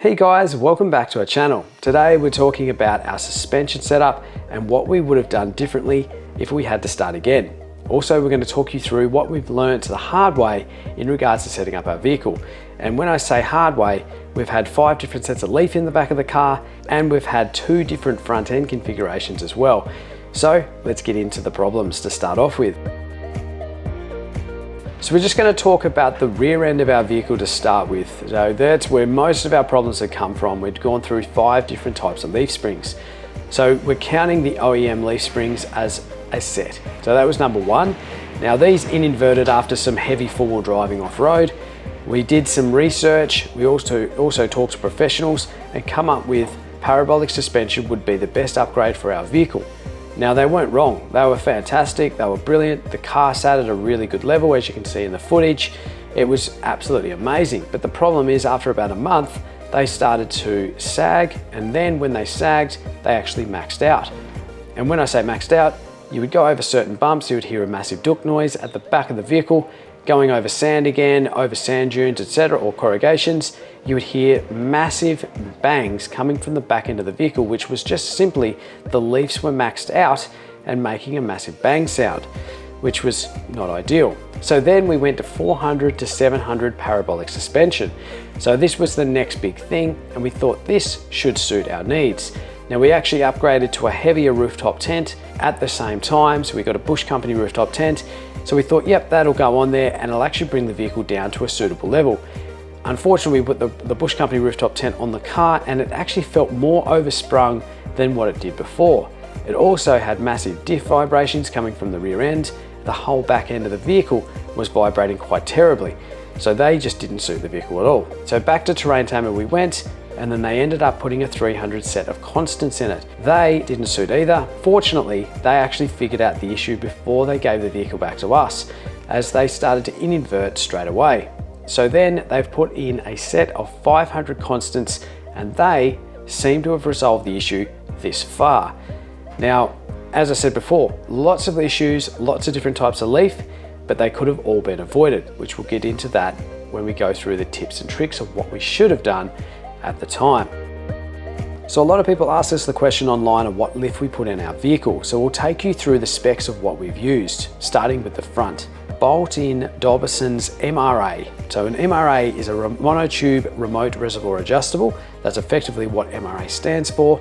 Hey guys, welcome back to our channel. Today we're talking about our suspension setup and what we would have done differently if we had to start again. Also, we're going to talk you through what we've learned the hard way in regards to setting up our vehicle. And when I say hard way, we've had 5 different sets of leaf in the back of the car and we've had 2 different front end configurations as well. So let's get into the problems to start off with. So we're just going to talk about the rear end of our vehicle to start with. So that's where most of our problems have come from. We've gone through 5 different types of leaf springs. So we're counting the OEM leaf springs as a set. So that was number 1. Now these inverted after some heavy 4-wheel driving off-road. We did some research. We also talked to professionals and come up with parabolic suspension would be the best upgrade for our vehicle. Now they weren't wrong, they were fantastic, they were brilliant, the car sat at a really good level as you can see in the footage. It was absolutely amazing, but the problem is after about a month they started to sag, and then when they sagged they actually maxed out. And when I say maxed out, you would go over certain bumps, you would hear a massive duck noise at the back of the vehicle, going over sand again, over sand dunes, etc., or corrugations, you would hear massive bangs coming from the back end of the vehicle, which was just simply the leaves were maxed out and making a massive bang sound, which was not ideal. So then we went to 400 to 700 parabolic suspension. So this was the next big thing, and we thought this should suit our needs. Now we actually upgraded to a heavier rooftop tent at the same time, so we got a Bush Company rooftop tent. So we thought, yep, that'll go on there and it'll actually bring the vehicle down to a suitable level. Unfortunately, we put the Bush Company rooftop tent on the car and it actually felt more oversprung than what it did before. It also had massive diff vibrations coming from the rear end. The whole back end of the vehicle was vibrating quite terribly. So they just didn't suit the vehicle at all. So back to Terrain Tamer we went, and then they ended up putting a 300 set of constants in it. They didn't suit either. Fortunately, they actually figured out the issue before they gave the vehicle back to us, as they started to invert straight away. So then they've put in a set of 500 constants, and they seem to have resolved the issue this far. Now, as I said before, lots of issues, lots of different types of leaf, but they could have all been avoided, which we'll get into that when we go through the tips and tricks of what we should have done at the time. So a lot of people ask us the question online of what lift we put in our vehicle. So we'll take you through the specs of what we've used, starting with the front. Bolt-in Dobson's MRA. So an MRA is a monotube remote reservoir adjustable. That's effectively what MRA stands for.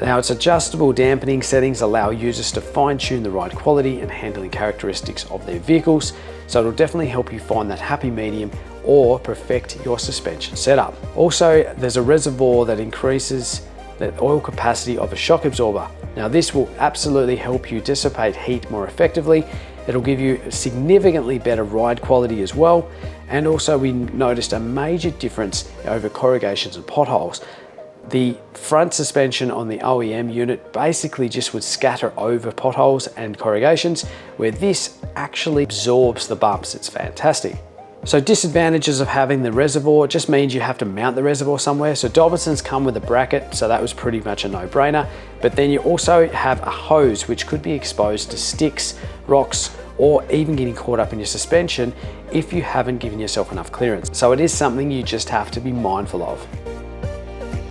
Now its adjustable dampening settings allow users to fine-tune the ride quality and handling characteristics of their vehicles. So it'll definitely help you find that happy medium or perfect your suspension setup. Also, there's a reservoir that increases the oil capacity of a shock absorber. Now this will absolutely help you dissipate heat more effectively. It'll give you significantly better ride quality as well. And also we noticed a major difference over corrugations and potholes. The front suspension on the OEM unit basically just would scatter over potholes and corrugations, where this actually absorbs the bumps. It's fantastic. So disadvantages of having the reservoir just means you have to mount the reservoir somewhere. So Dobson's come with a bracket, so that was pretty much a no-brainer. But then you also have a hose which could be exposed to sticks, rocks, or even getting caught up in your suspension if you haven't given yourself enough clearance. So it is something you just have to be mindful of.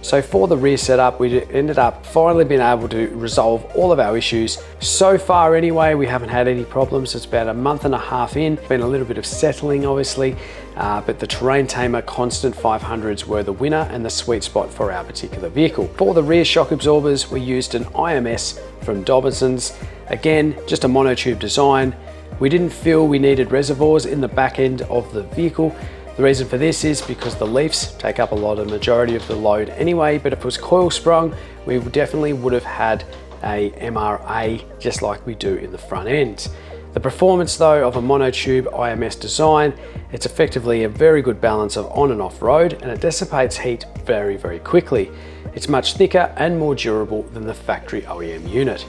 So for the rear setup, we ended up finally being able to resolve all of our issues. So far anyway, we haven't had any problems. It's about a month and a half in. Been a little bit of settling obviously, but the Terrain Tamer constant 500s were the winner and the sweet spot for our particular vehicle. For the rear shock absorbers, we used an IMS from Dobson's. Again, just a monotube design. We didn't feel we needed reservoirs in the back end of the vehicle. The reason for this is because the leaves take up a lot of the majority of the load anyway, but if it was coil sprung, we definitely would have had a MRA just like we do in the front end. The performance though of a monotube IMS design, it's effectively a very good balance of on and off road, and it dissipates heat very, very quickly. It's much thicker and more durable than the factory OEM unit.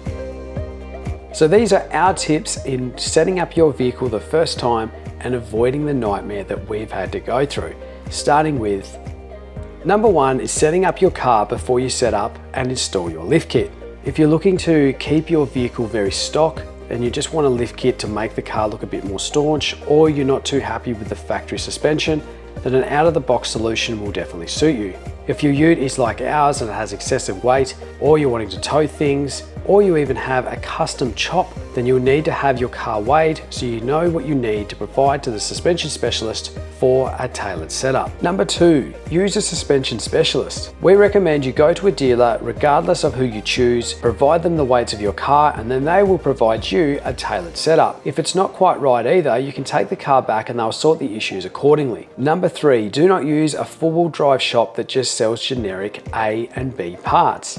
So these are our tips in setting up your vehicle the first time and avoiding the nightmare that we've had to go through. Starting with, number 1 is setting up your car before you set up and install your lift kit. If you're looking to keep your vehicle very stock and you just want a lift kit to make the car look a bit more staunch, or you're not too happy with the factory suspension, then an out-of-the-box solution will definitely suit you. If your ute is like ours and it has excessive weight, or you're wanting to tow things, or you even have a custom chop, then you'll need to have your car weighed so you know what you need to provide to the suspension specialist for a tailored setup. Number 2, use a suspension specialist. We recommend you go to a dealer regardless of who you choose, provide them the weights of your car, and then they will provide you a tailored setup. If it's not quite right either, you can take the car back and they'll sort the issues accordingly. Number 3, do not use a four-wheel drive shop that just sells generic A and B parts.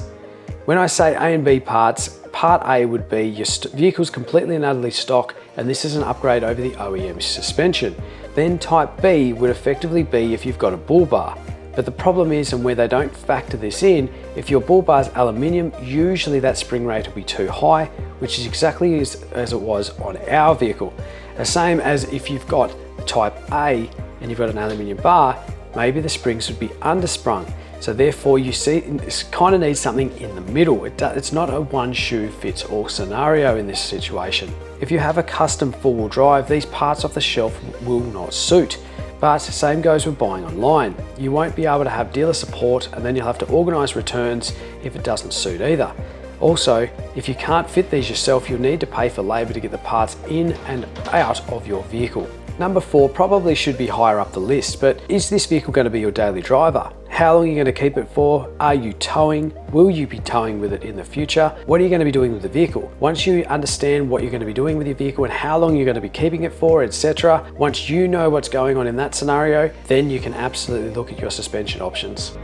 When I say A and B parts, part A would be your vehicle's completely and utterly stock, and this is an upgrade over the OEM suspension. Then type B would effectively be if you've got a bull bar. But the problem is, and where they don't factor this in, if your bull bar is aluminium, usually that spring rate will be too high, which is exactly as it was on our vehicle. The same as if you've got type A and you've got an aluminium bar, maybe the springs would be undersprung. So therefore you see, this kind of needs something in the middle. It's not a one shoe fits all scenario in this situation. If you have a custom four-wheel drive, these parts off the shelf will not suit. But same goes with buying online. You won't be able to have dealer support, and then you'll have to organise returns if it doesn't suit either. Also, if you can't fit these yourself, you'll need to pay for labour to get the parts in and out of your vehicle. Number 4 probably should be higher up the list, but is this vehicle going to be your daily driver? How long are you going to keep it for? Are you towing? Will you be towing with it in the future? What are you going to be doing with the vehicle? Once you understand what you're going to be doing with your vehicle and how long you're going to be keeping it for, etc., once you know what's going on in that scenario, then you can absolutely look at your suspension options.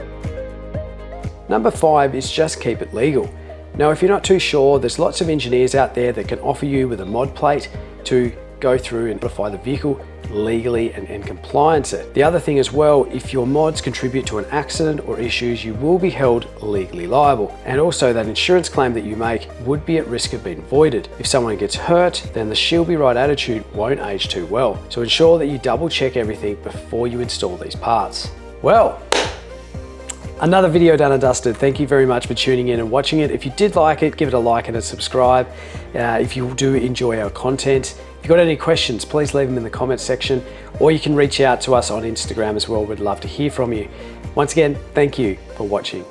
Number 5 is just keep it legal. Now, if you're not too sure, there's lots of engineers out there that can offer you with a mod plate to go through and modify the vehicle legally and compliance it. The other thing as well, if your mods contribute to an accident or issues, you will be held legally liable. And also that insurance claim that you make would be at risk of being voided. If someone gets hurt, then the she'll be right attitude won't age too well. So ensure that you double check everything before you install these parts. Well, another video done and dusted. Thank you very much for tuning in and watching it. If you did like it, give it a like and a subscribe. If you do enjoy our content, if you've got any questions, please leave them in the comments section, or you can reach out to us on Instagram as well. We'd love to hear from you. Once again, thank you for watching.